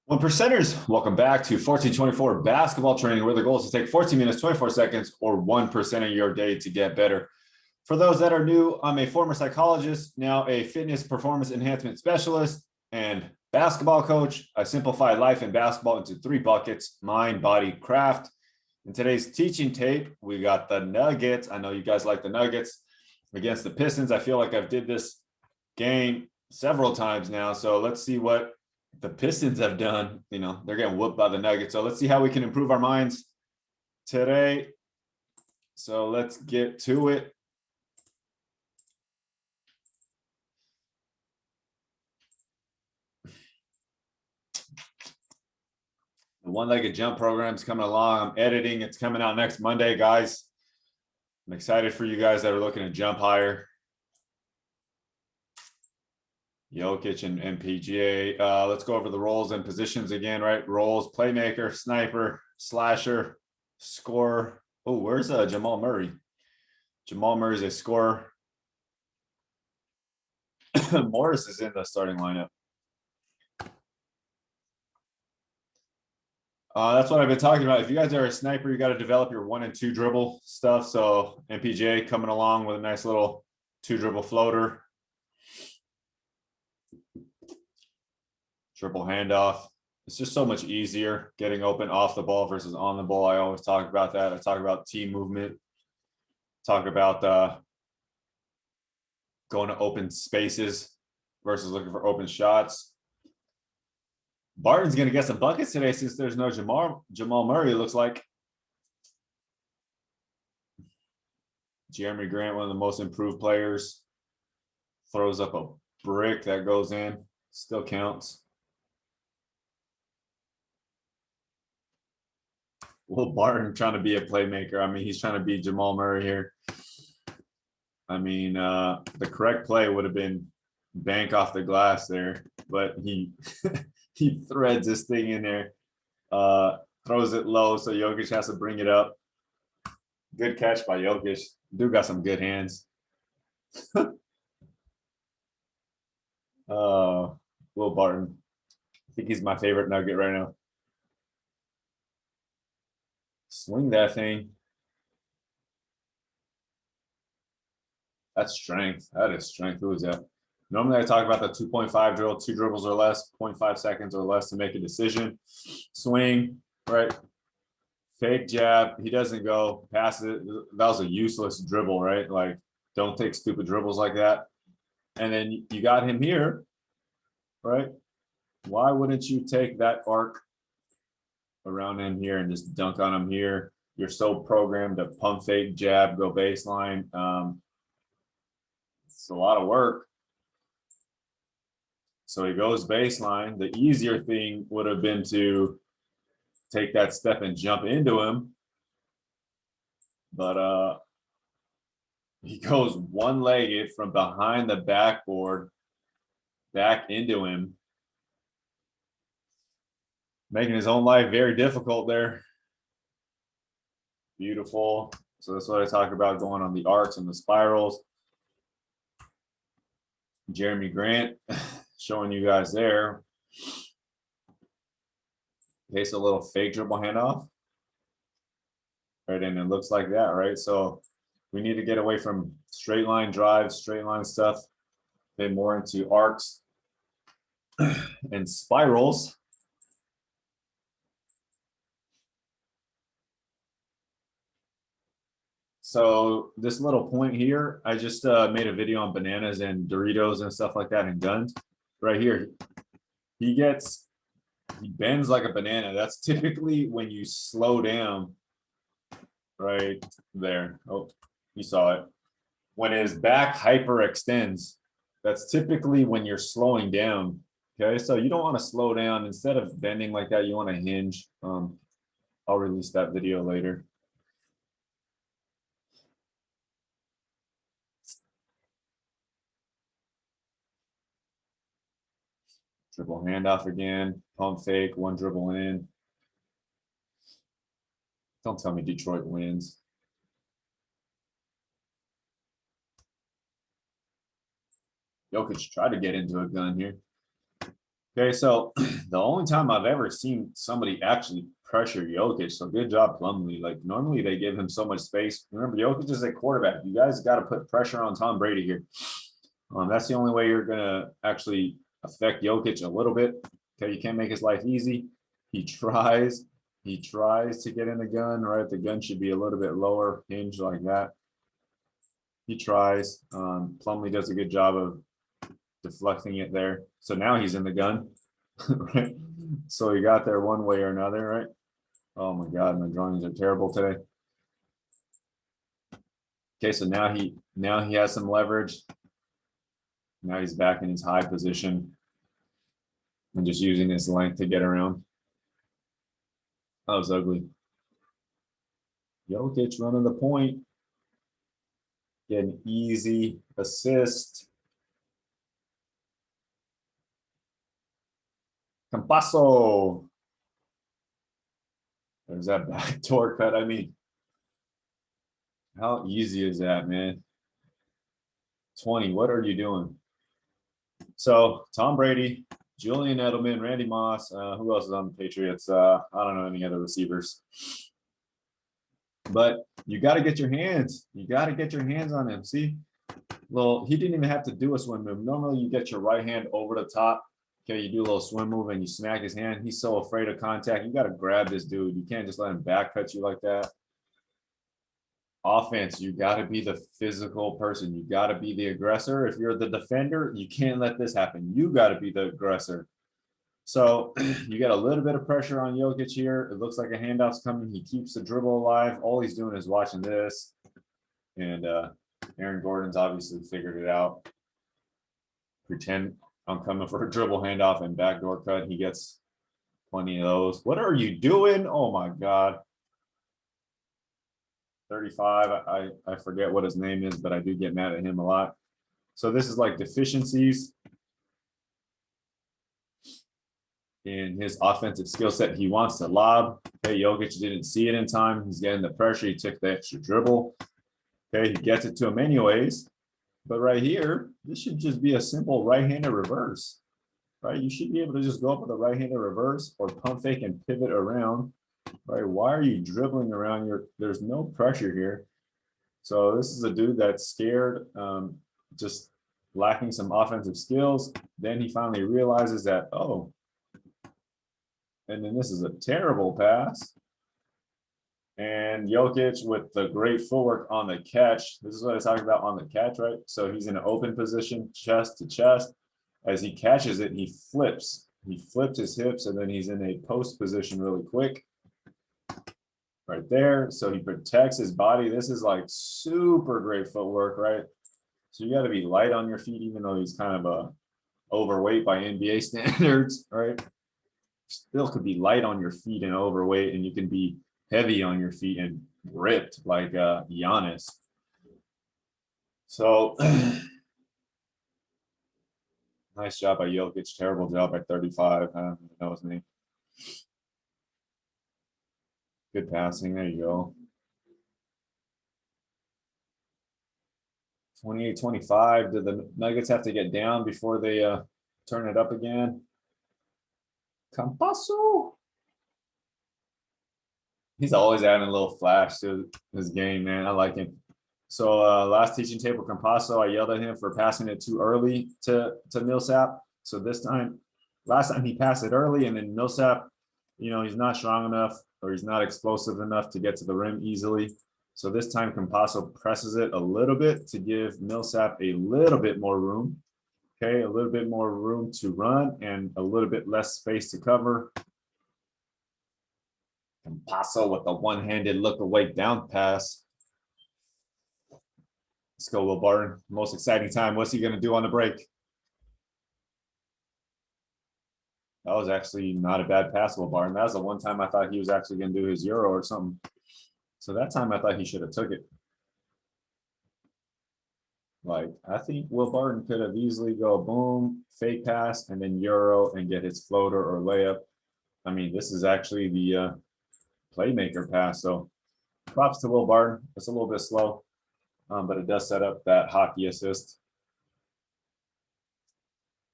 One percenters, welcome back to 1424 basketball training, where the goal is to take 14 minutes, 24 seconds, or 1% of your day to get better. For those that are new, I'm a former psychologist, now a fitness performance enhancement specialist and basketball coach. I simplify life and basketball into 3 buckets: mind, body, craft. In today's teaching tape, we got the Nuggets. I know you guys like the Nuggets against the Pistons. I feel like I've did this game several times now, so let's see what the Pistons have done. They're getting whooped by the Nuggets. So let's see how we can improve our minds today. So let's get to it. The one-legged jump program is coming along. I'm editing. It's coming out next Monday, guys. I'm excited for you guys that are looking to jump higher. Jokic and PGA. Let's go over the roles and positions again, right? Roles: playmaker, sniper, slasher, scorer. Oh, where's Jamal Murray? Jamal Murray is a scorer. Morris is in the starting lineup. That's what I've been talking about. If you guys are a sniper, you got to develop your 1 and 2 dribble stuff. So MPJ coming along with a nice little 2 dribble floater. Triple handoff. It's just so much easier getting open off the ball versus on the ball. I always talk about that. I talk about team movement. Talk about going to open spaces versus looking for open shots. Barton's going to get some buckets today since there's no Jamal Murray, it looks like. Jerami Grant, one of the most improved players, throws up a brick that goes in. Still counts. Will Barton trying to be a playmaker. I mean, he's trying to be Jamal Murray here. I mean, the correct play would have been bank off the glass there, but he he threads this thing in there, throws it low, so Jokic has to bring it up. Good catch by Jokic. Dude got some good hands. Will Barton. I think he's my favorite Nugget right now. Swing that thing. That's strength. That is strength. Who is that? Normally I talk about the 2.5 drill, 2 dribbles or less, 0.5 seconds or less to make a decision. Swing, right? Fake jab. He doesn't go. Pass it. That was a useless dribble, right? Like, don't take stupid dribbles like that. And then you got him here, right? Why wouldn't you take that arc around in here and just dunk on him here? You're so programmed to pump fake, jab, go baseline. It's a lot of work. So he goes baseline. The easier thing would have been to take that step and jump into him. But he goes one-legged from behind the backboard back into him, making his own life very difficult there. Beautiful. So that's what I talk about, going on the arcs and the spirals. Jerami Grant showing you guys there. Takes a little fake dribble handoff. Right, and it looks like that, right? So we need to get away from straight line drives, straight line stuff, then more into arcs and spirals. So this little point here, I just made a video on bananas and Doritos and stuff like that and guns. Right here, he bends like a banana. That's typically when you slow down. Right there. Oh, you saw it. When his back hyperextends, that's typically when you're slowing down. Okay, so you don't want to slow down. Instead of bending like that, you want to hinge. I'll release that video later. Dribble handoff again, pump fake, 1 dribble in. Don't tell me Detroit wins. Jokic tried to get into a gun here. Okay, so the only time I've ever seen somebody actually pressure Jokic, so good job, Plumlee. Like normally they give him so much space. Remember, Jokic is a quarterback. You guys got to put pressure on Tom Brady here. That's the only way you're gonna actually affect Jokic a little bit. Okay, you can't make his life easy. He tries to get in the gun, right? The gun should be a little bit lower, hinge like that. He tries. Plumlee does a good job of deflecting it there. So now he's in the gun, right? So he got there one way or another, right? Oh my God, my drawings are terrible today. Okay, so now he has some leverage. Now he's back in his high position and just using his length to get around. That was ugly. Jokic running the point. Get an easy assist. Campasso. There's that backdoor cut. I mean, how easy is that, man? 20. What are you doing? So Tom Brady, Julian Edelman, Randy Moss. Who else is on the Patriots? I don't know any other receivers. But you got to get your hands. You got to get your hands on him. See? Well, he didn't even have to do a swim move. Normally, you get your right hand over the top. Okay, you do a little swim move and you smack his hand. He's so afraid of contact. You got to grab this dude. You can't just let him back cut you like that. Offense, you got to be the physical person. You got to be the aggressor. If you're the defender, you can't let this happen. You got to be the aggressor. So you got a little bit of pressure on Jokic here. It looks like a handoff's coming. He keeps the dribble alive. All he's doing is watching this. And Aaron Gordon's obviously figured it out. Pretend I'm coming for a dribble handoff and backdoor cut. He gets plenty of those. What are you doing? Oh my God. 35. I forget what his name is, but I do get mad at him a lot. So this is like deficiencies in his offensive skill set. He wants to lob. Okay, Jokic didn't see it in time. He's getting the pressure. He took the extra dribble. Okay, he gets it to him anyways. But right here, this should just be a simple right-handed reverse, right? You should be able to just go up with a right-handed reverse or pump fake and pivot around, right? Why are you dribbling around there's no pressure here. So this is a dude that's scared, just lacking some offensive skills. Then he finally realizes that, oh, and then this is a terrible pass. And Jokic with the great footwork on the catch. This is what I was talking about on the catch, right? So he's in an open position, chest to chest. As he catches it, he flips. He flips his hips, and then he's in a post position really quick. Right there. So he protects his body. This is like super great footwork, right? So you got to be light on your feet, even though he's kind of overweight by NBA standards, right? Still could be light on your feet and overweight, and you can be heavy on your feet and ripped like Giannis. So nice job by Jokic. Terrible job by 35. I don't even know his name. Good passing. There you go. 28-25. Did the Nuggets have to get down before they turn it up again? Campasso. He's always adding a little flash to his game, man. I like him. So last teaching table, Campasso, I yelled at him for passing it too early to Millsap. So last time he passed it early, and then Millsap, he's not strong enough or he's not explosive enough to get to the rim easily. So this time Campasso presses it a little bit to give Millsap a little bit more room. Okay, a little bit more room to run and a little bit less space to cover. Campasso with the one-handed look away down pass. Let's go, Will Barton. Most exciting time. What's he going to do on the break? That was actually not a bad pass, Will Barton. That was the one time I thought he was actually going to do his Euro or something. So that time I thought he should have took it. Like, I think Will Barton could have easily go boom, fake pass, and then Euro and get his floater or layup. I mean, this is actually the playmaker pass. So props to Will Barton. It's a little bit slow, but it does set up that hockey assist.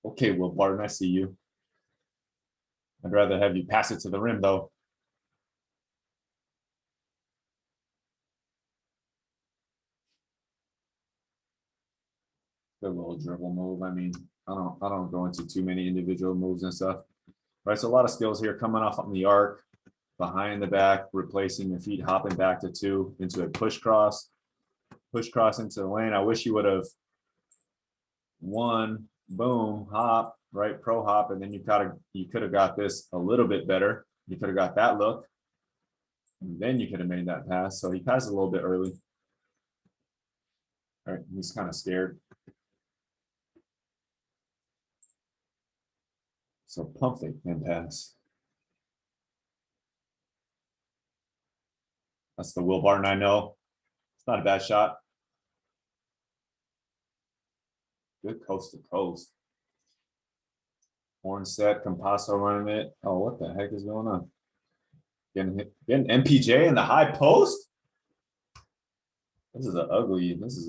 Okay, Will Barton, I see you. I'd rather have you pass it to the rim, though. Good little dribble move. I mean, I don't go into too many individual moves and stuff. Right, so a lot of skills here coming off on the arc, behind the back, replacing your feet, hopping back to 2 into a push cross into the lane. I wish you would have one, boom, hop, right, pro hop, and then you could have got this a little bit better. You could have got that look, and then you could have made that pass. So he passed a little bit early. All right, he's kind of scared. So pump fake and pass. That's the Will Barton I know. It's not a bad shot. Good coast to coast. Horn set, Compasso running it. Oh, what the heck is going on? Getting MPJ in the high post? This is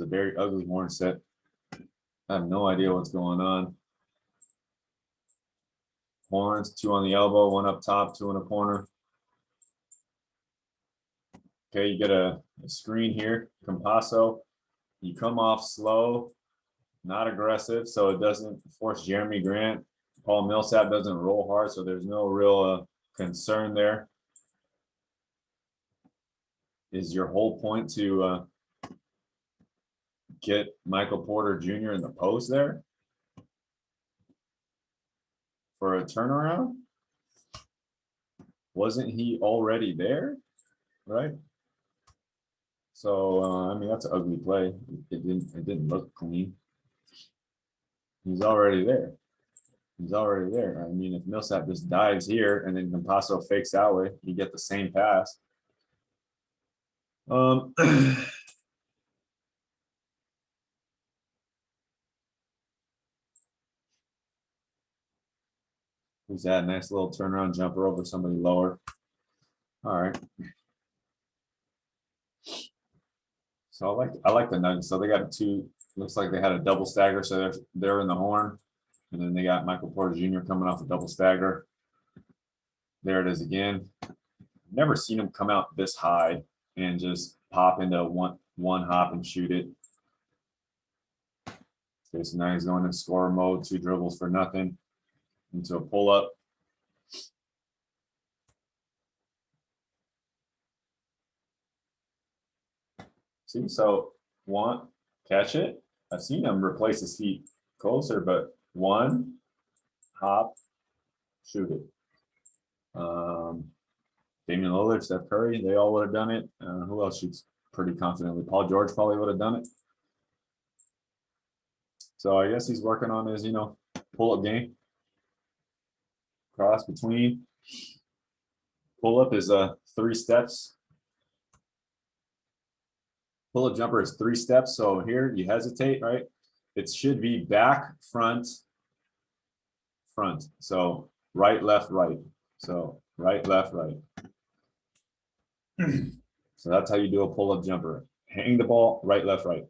a very ugly horn set. I have no idea what's going on. Horns, 2 on the elbow, 1 up top, 2 in a corner. Okay, you get a screen here, Compasso. You come off slow, not aggressive, so it doesn't force Jerami Grant. Paul Millsap doesn't roll hard, so there's no real concern there. Is your whole point to get Michael Porter Jr. in the post there for a turnaround? Wasn't he already there? Right? So I mean, that's an ugly play. It didn't look clean. He's already there. He's already there. I mean, if Millsap just dives here and then Compasso fakes that way, you get the same pass. Who's that? Nice little turnaround jumper over somebody lower. All right. So I like the Nuggets. So they got 2. Looks like they had a double stagger, so they're in the horn, and then they got Michael Porter Jr. coming off a double stagger. There it is again. Never seen him come out this high and just pop into one hop and shoot it. Okay, so now he's going in score mode, 2 dribbles for nothing into a pull up. See, so 1, catch it. I've seen him replace his feet closer, but 1, hop, shoot it. Damian Lillard, Steph Curry, they all would have done it. Who else shoots pretty confidently? Paul George probably would have done it. So I guess he's working on his, pull-up game. Cross between. Pull-up is 3 steps. Pull-up jumper is 3 steps. So here you hesitate, right? It should be back, front, front. So right, left, right. So right, left, right. So that's how you do a pull-up jumper. Hang the ball, right, left, right.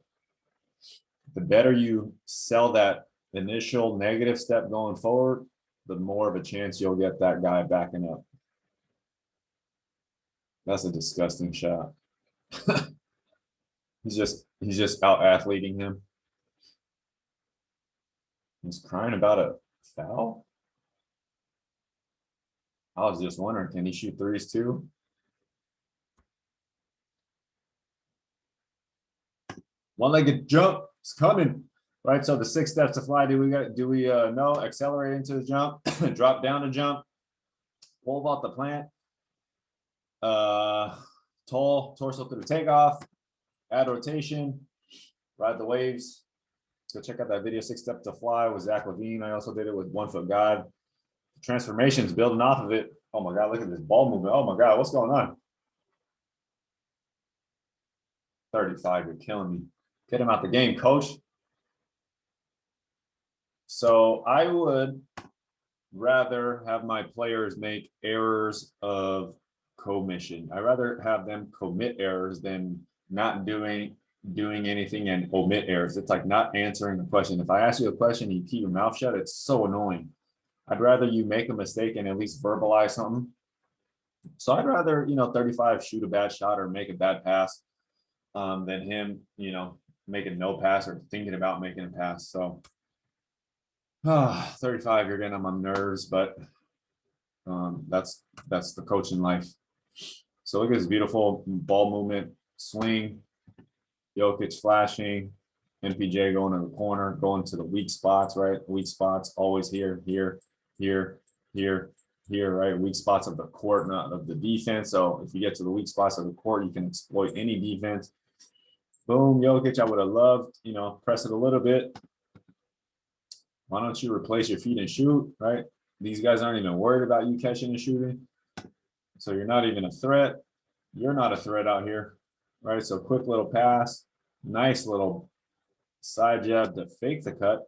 The better you sell that initial negative step going forward, the more of a chance you'll get that guy backing up. That's a disgusting shot. He's just out athleting him. He's crying about a foul. I was just wondering, can he shoot 3s too? One-legged jump is coming, right? So the 6 steps to fly. Do we know? Accelerate into the jump, drop down to jump, pull vault the plant, tall torso through the takeoff, add rotation, ride the waves. Go check out that video, 6 steps to fly with Zach Levine. I also did it with 1 Foot God. Transformations building off of it. Oh my God, look at this ball movement. Oh my God, what's going on? 35, you're killing me. Get him out the game, coach. So I would rather have my players make errors of commission. I'd rather have them commit errors than not doing anything and omit errors. It's like not answering the question. If I ask you a question and you keep your mouth shut, it's so annoying. I'd rather you make a mistake and at least verbalize something. So I'd rather, 35 shoot a bad shot or make a bad pass than him, making no pass or thinking about making a pass. So 35, you're getting on my nerves, but that's the coaching life. So look at this beautiful ball movement, swing, Jokic flashing, MPJ going to the corner, going to the weak spots, right? Weak spots always here, here, here, here, here, right? Weak spots of the court, not of the defense. So if you get to the weak spots of the court, you can exploit any defense. Boom, Jokic, I would have loved, press it a little bit. Why don't you replace your feet and shoot, right? These guys aren't even worried about you catching and shooting. So you're not even a threat. You're not a threat out here, right? So quick little pass, nice little side jab to fake the cut.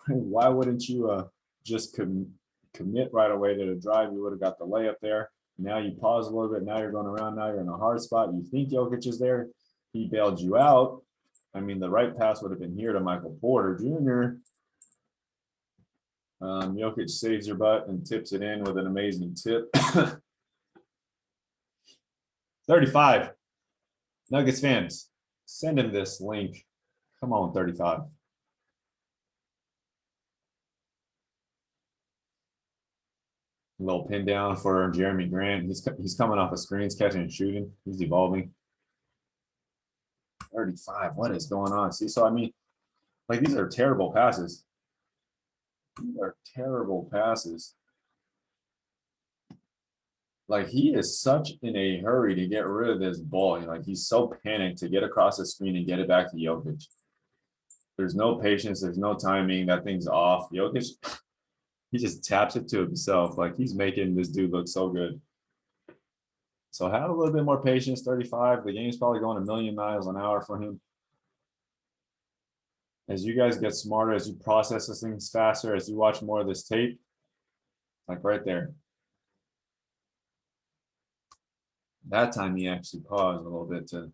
Why wouldn't you just commit right away to the drive? You would have got the layup there. Now you pause a little bit. Now you're going around. Now you're in a hard spot. You think Jokic is there. He bailed you out. I mean, the right pass would have been here to Michael Porter Jr. Jokic saves your butt and tips it in with an amazing tip. 35. Nuggets fans, send him this link. Come on, 35. A little pin down for Jerami Grant. He's coming off of screens, catching and shooting. He's evolving. 35. What is going on? See, so I mean, like these are terrible passes. These are terrible passes. Like he is such in a hurry to get rid of this ball. Like he's so panicked to get across the screen and get it back to Jokic. There's no patience. There's no timing. That thing's off. Jokic, he just taps it to himself. Like he's making this dude look so good. So have a little bit more patience. 35. The game's probably going a million miles an hour for him. As you guys get smarter, as you process these things faster, as you watch more of this tape, like right there. That time he actually paused a little bit to.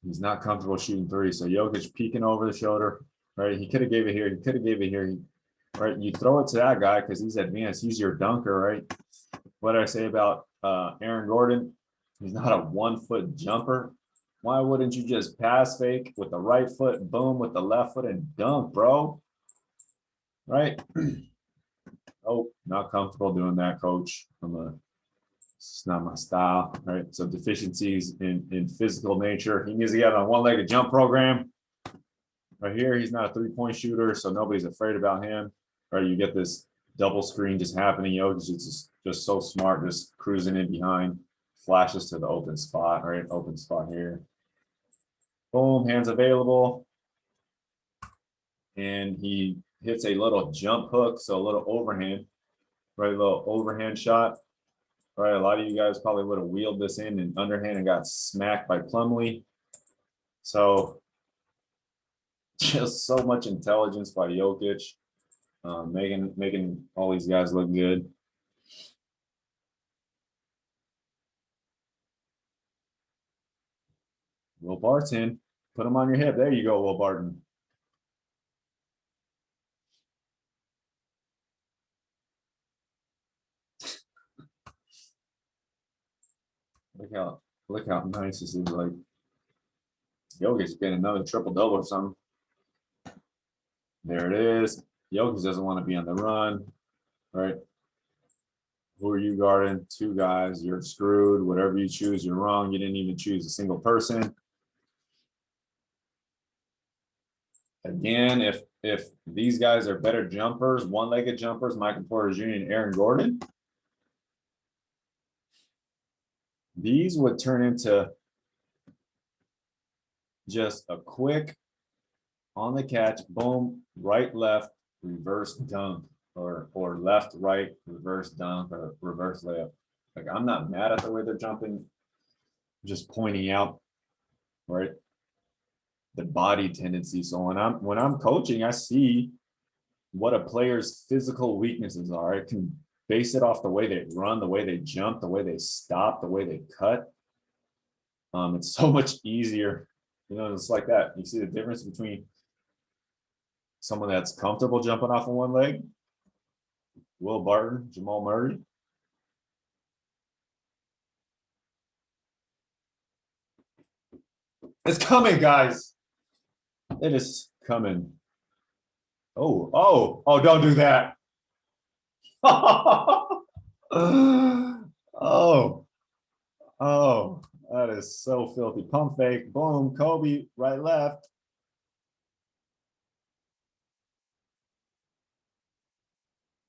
He's not comfortable shooting three. So Jokic peeking over the shoulder, right? He could have gave it here. He could have gave it here. Right? You throw it to that guy because he's advanced. He's your dunker, right? What did I say about Aaron Gordon? He's not a 1 foot jumper. Why wouldn't you just pass fake with the right foot, boom, with the left foot and dunk, bro? Right? Oh, not comfortable doing that, coach. It's not my style, right? So deficiencies in physical nature. He needs to get on a one-legged jump program. Right here, he's not a three-point shooter, so nobody's afraid about him. Right? You get this double screen just happening. Jokic is just so smart, just cruising in behind, flashes to the open spot, right? Open spot here. Boom, hands available. And he hits a little jump hook, so a little overhand, right? A little overhand shot. Right, a lot of you guys probably would have wheeled this in and underhand and got smacked by Plumlee. So just so much intelligence by Jokic, making all these guys look good. Will Barton, put him on your hip. There you go, Will Barton. Look how nice this is. Like Jokic's getting another triple double or something. There it is. Jokic doesn't want to be on the run, right? Who are you guarding? Two guys. You're screwed. Whatever you choose, you're wrong. You didn't even choose a single person. Again, if these guys are better jumpers, one-legged jumpers, Michael Porter Jr. and Aaron Gordon, these would turn into just a quick on the catch, boom, right, left, reverse dunk, or left, right, reverse dunk, or reverse layup. Like I'm not mad at the way they're jumping, just pointing out, right, the body tendency. So when I'm coaching, I see what a player's physical weaknesses are. I can base it off the way they run, the way they jump, the way they stop, the way they cut. It's so much easier. It's like that. You see the difference between Someone that's comfortable jumping off of one leg. Will Barton, Jamal Murray. It's coming, guys. It is coming. Oh, don't do that. Oh, that is so filthy. Pump fake. Boom. Kobe, right, left.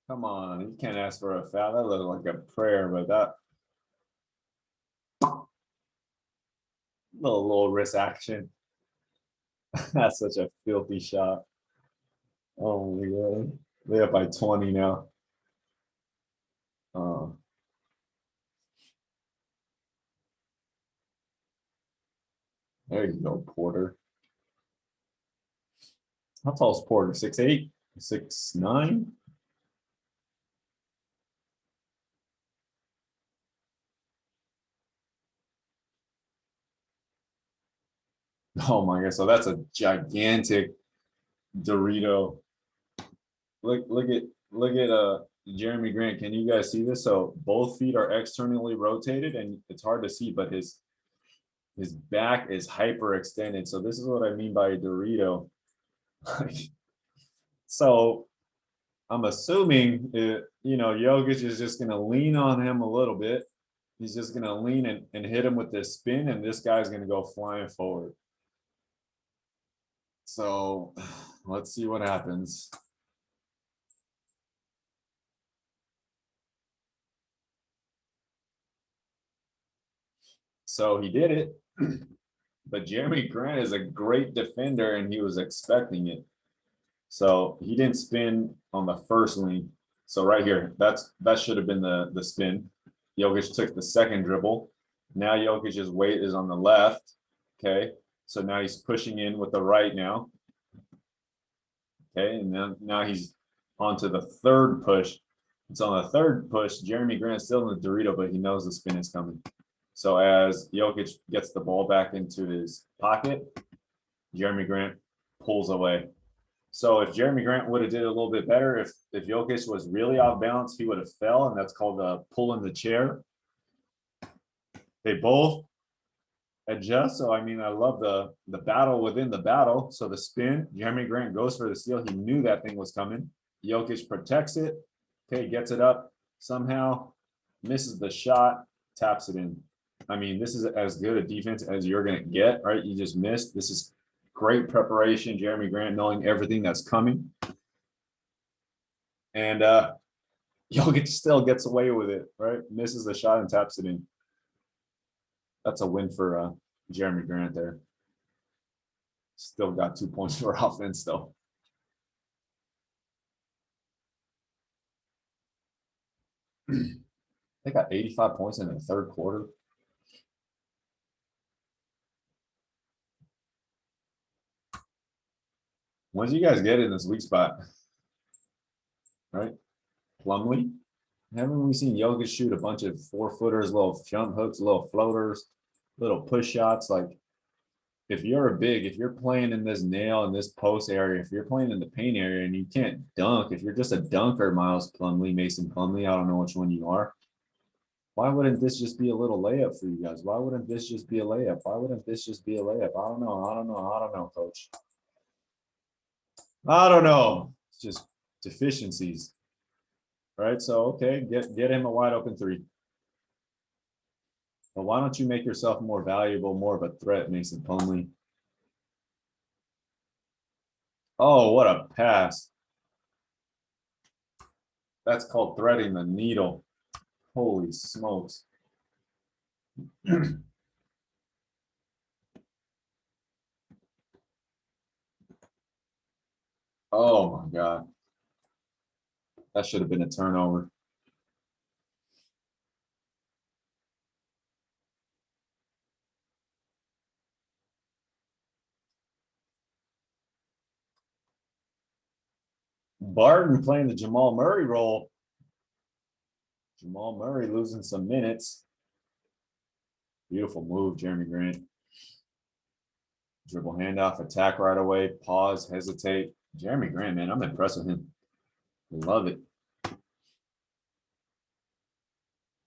Come on. You can't ask for a foul. That looked like a prayer, but that little wrist action. That's such a filthy shot. Oh my god. They up by 20 now. There you go, Porter. How tall is Porter? 6'8"? 6'9"? Oh my god. So that's a gigantic Dorito. Look at Jerami Grant. Can you guys see this? So both feet are externally rotated and it's hard to see, but his back is hyperextended. So this is what I mean by a Dorito. So I'm assuming Jokic is just gonna lean on him a little bit. He's just gonna lean and hit him with this spin, and this guy's gonna go flying forward. So let's see what happens. So he did it, but Jerami Grant is a great defender and he was expecting it. So he didn't spin on the first lean. So right here, that should have been the spin. Jokic took the second dribble. Now Jokic's weight is on the left. Okay. So now he's pushing in with the right now. Okay. And now he's onto the third push. It's on the third push. Jerami Grant's still in the Dorito, but he knows the spin is coming. So as Jokic gets the ball back into his pocket, Jerami Grant pulls away. So if Jerami Grant would have did a little bit better, if Jokic was really off balance, he would have fell, and that's called a pull in the chair. They both adjust. So I mean, I love the battle within the battle. So the spin, Jerami Grant goes for the steal. He knew that thing was coming. Jokic protects it. Okay, gets it up somehow, misses the shot, taps it in. I mean, this is as good a defense as you're going to get, right? You just missed. This is great preparation. Jerami Grant knowing everything that's coming. And Jokic still gets away with it, right? Misses the shot and taps it in. That's a win for Jerami Grant there. Still got 2 points for offense, though. They got 85 points in the third quarter. When did you guys get in this weak spot? Right? Plumlee. Haven't we seen Jokic shoot a bunch of 4-footers, little jump hooks, little floaters, little push shots? Like, if you're if you're playing in this nail in this post area, if you're playing in the paint area and you can't dunk, if you're just a dunker, Miles Plumlee, Mason Plumlee, I don't know which one you are. Why wouldn't this just be a little layup for you guys? Why wouldn't this just be a layup? Why wouldn't this just be a layup? I don't know, coach. I don't know. It's just deficiencies. Right? So okay, get him a wide open three. But why don't you make yourself more valuable, more of a threat, Mason Plumlee? Oh, what a pass. That's called threading the needle. Holy smokes. Oh my God. That should have been a turnover. Barton playing the Jamal Murray role. Jamal Murray losing some minutes. Beautiful move, Jerami Grant. Dribble handoff, attack right away, pause, hesitate, Jerami Grant, man, I'm impressed with him. Love it.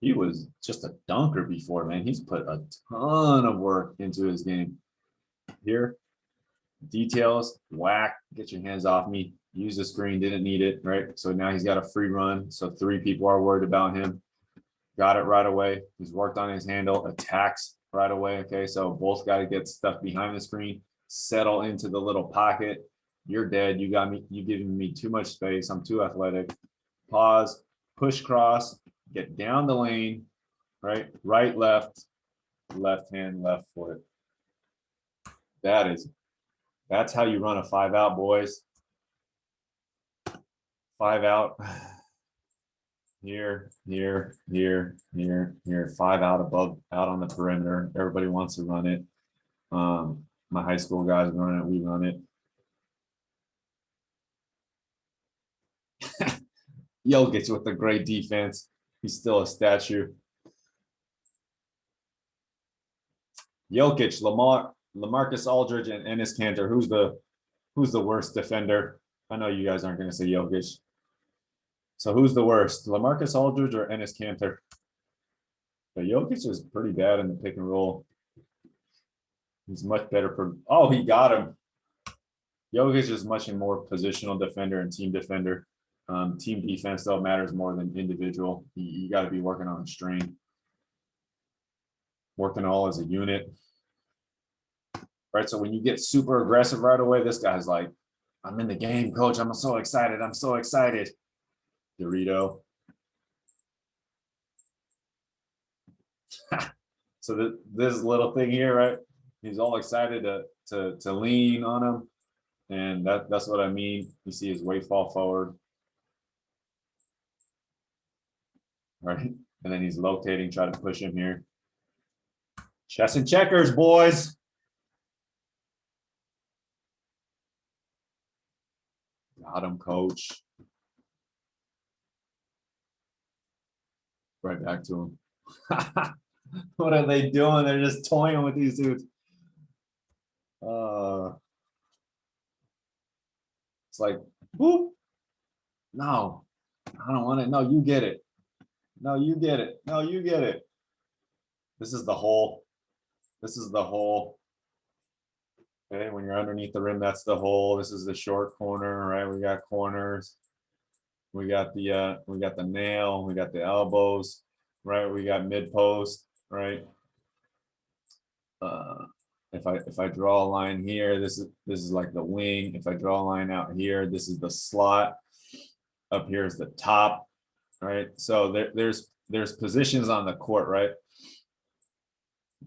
He was just a dunker before, man. He's put a ton of work into his game. Here, details, whack, get your hands off me. Use the screen, didn't need it, right? So now he's got a free run. So 3 people are worried about him. Got it right away. He's worked on his handle, attacks right away. Okay, so both got to get stuff behind the screen, settle into the little pocket. You're dead. You got me. You giving me too much space. I'm too athletic. Pause, push cross, get down the lane, right? Right, left, left hand, left foot. That's how you run a 5 out, boys. 5 out. Here, here, here, here, here. 5 out above, out on the perimeter. Everybody wants to run it. My high school guys run it. We run it. Jokic with a great defense. He's still a statue. Jokic, LaMarcus Aldridge, and Enes Kanter. Who's the worst defender? I know you guys aren't going to say Jokic. So who's the worst, LaMarcus Aldridge or Enes Kanter? But Jokic is pretty bad in the pick and roll. He's much better for. Oh, he got him. Jokic is much more positional defender and team defender. Team defense though matters more than individual. You got to be working on strain, working all as a unit. Right. So when you get super aggressive right away, this guy's like, "I'm in the game, coach. I'm so excited. I'm so excited." Dorito. So this little thing here, right? He's all excited to lean on him, and that's what I mean. You see his weight fall forward, right? And then he's locating, try to push him here. Chess and checkers, boys. Got him, coach. Right back to him. What are they doing? They're just toying with these dudes. It's like, whoop. No, I don't want it. No, you get it. No, you get it. No, you get it. This is the hole. This is the hole. Okay, when you're underneath the rim, that's the hole. This is the short corner, right? We got corners. We got the nail. We got the elbows, right? We got mid post, right? If I draw a line here, this is like the wing. If I draw a line out here, this is the slot. Up here is the top, right? So there's positions on the court, right?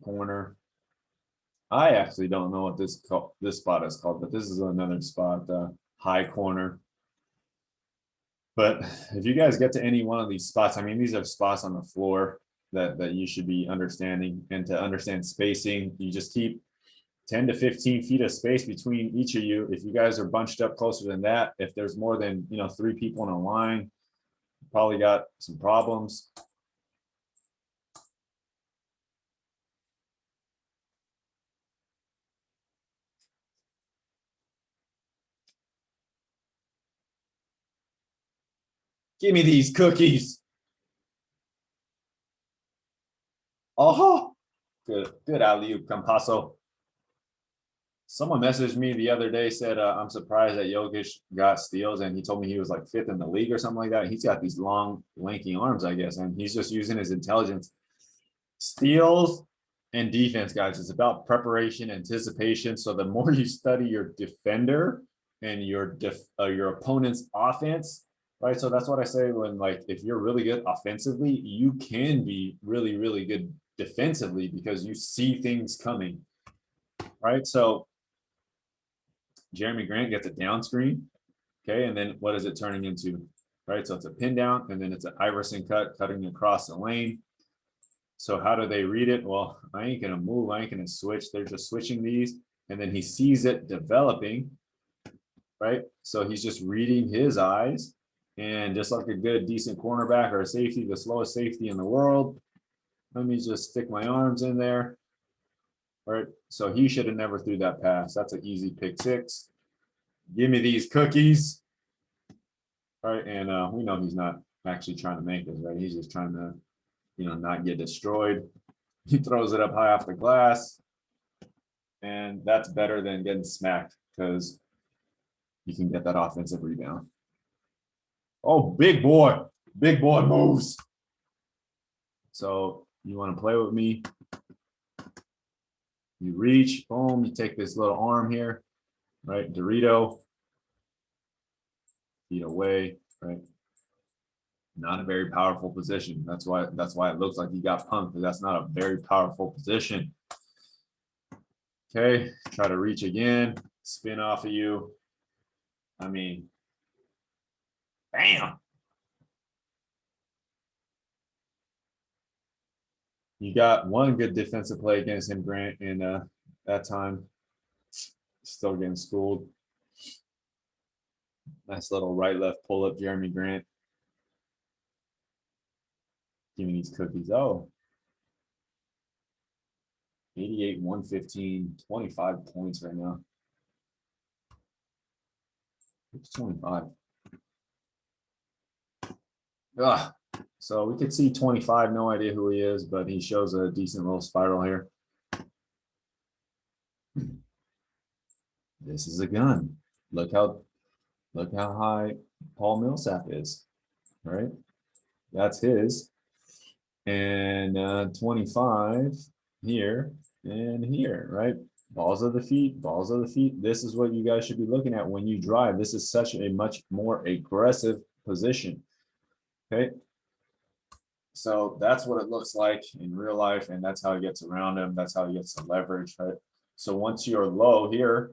Corner. I actually don't know what this spot is called, but this is another spot, high corner. But if you guys get to any one of these spots, I mean, these are spots on the floor that you should be understanding. And to understand spacing, you just keep 10 to 15 feet of space between each of you. If you guys are bunched up closer than that, if there's more than 3 people in a line, you probably got some problems. Give me these cookies. Oh, good alley-oop, Campasso. Someone messaged me the other day, said, I'm surprised that Jokic got steals, and he told me he was like 5th in the league or something like that. He's got these long, lanky arms, I guess, and he's just using his intelligence. Steals and defense, guys, it's about preparation, anticipation. So the more you study your defender and your opponent's offense, right? So that's what I say when, like, if you're really good offensively, you can be really, really good defensively because you see things coming, right? So Jerami Grant gets a down screen, okay, and then what is it turning into, right? So it's a pin down, and then it's an Iverson cut, cutting across the lane. So how do they read it? Well, I ain't gonna move, I ain't gonna switch. They're just switching these, and then he sees it developing, right? So he's just reading his eyes, and just like a good, decent cornerback or a safety, the slowest safety in the world, let me just stick my arms in there. Right, so he should have never threw that pass. That's an easy pick 6. Give me these cookies. All right, and we know he's not actually trying to make this, right? He's just trying to, not get destroyed. He throws it up high off the glass, and that's better than getting smacked because you can get that offensive rebound. Oh, big boy moves. So you want to play with me? You reach, boom, you take this little arm here, right? Dorito, feet away, right? Not a very powerful position. That's why it looks like he got punked, because that's not a very powerful position. Okay, try to reach again, spin off of you. I mean, bam. You got one good defensive play against him, Grant, in that time. Still getting schooled. Nice little right-left pull-up, Jerami Grant. Give me these cookies. Oh. 88, 115, 25 points right now. It's 25. Ugh. So we could see 25, no idea who he is, but he shows a decent little spiral here. This is a gun. Look how high Paul Millsap is, right? That's his. And 25 here and here, right? Balls of the feet, balls of the feet. This is what you guys should be looking at when you drive. This is such a much more aggressive position. Okay. So that's what it looks like in real life, and that's how he gets around him. That's how he gets the leverage, right? So once you're low here,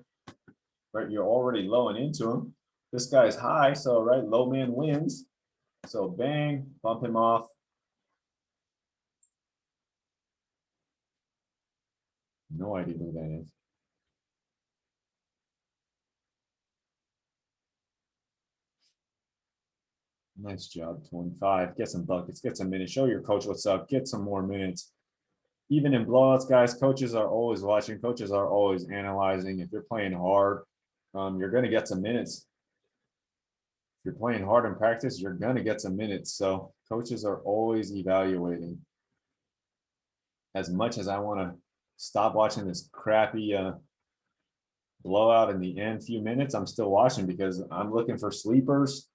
right, you're already low and into him. This guy's high, so right, low man wins. So bang, bump him off. No idea who that is. Nice job, 25. Get some buckets, get some minutes. Show your coach what's up. Get some more minutes. Even in blowouts, guys, coaches are always watching. Coaches are always analyzing. If you're playing hard, you're going to get some minutes. If you're playing hard in practice, you're going to get some minutes. So coaches are always evaluating. As much as I want to stop watching this crappy blowout in the end few minutes, I'm still watching because I'm looking for sleepers.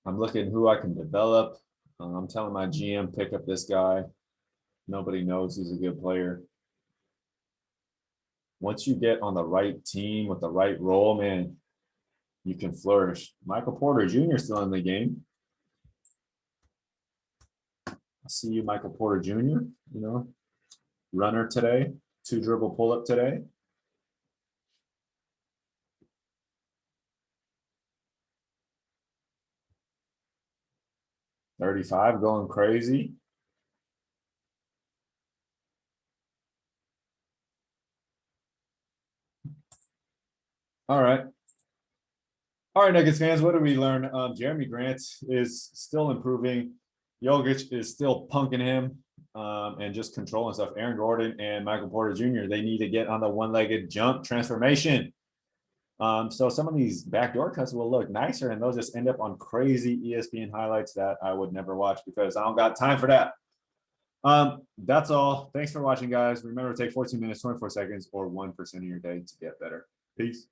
I'm looking who I can develop. I'm telling my GM, pick up this guy. Nobody knows he's a good player. Once you get on the right team with the right role, man, you can flourish. Michael Porter Jr. still in the game. I see you, Michael Porter Jr., runner today, 2 dribble pull up today. $35 going crazy. All right. All right, Nuggets fans, what did we learn? Jerami Grant is still improving. Jokic is still punking him and just controlling stuff. Aaron Gordon and Michael Porter Jr., they need to get on the one-legged jump transformation. So some of these backdoor cuts will look nicer, and they'll just end up on crazy ESPN highlights that I would never watch because I don't got time for that. That's all. Thanks for watching, guys. Remember to take 14 minutes, 24 seconds, or 1% of your day to get better. Peace.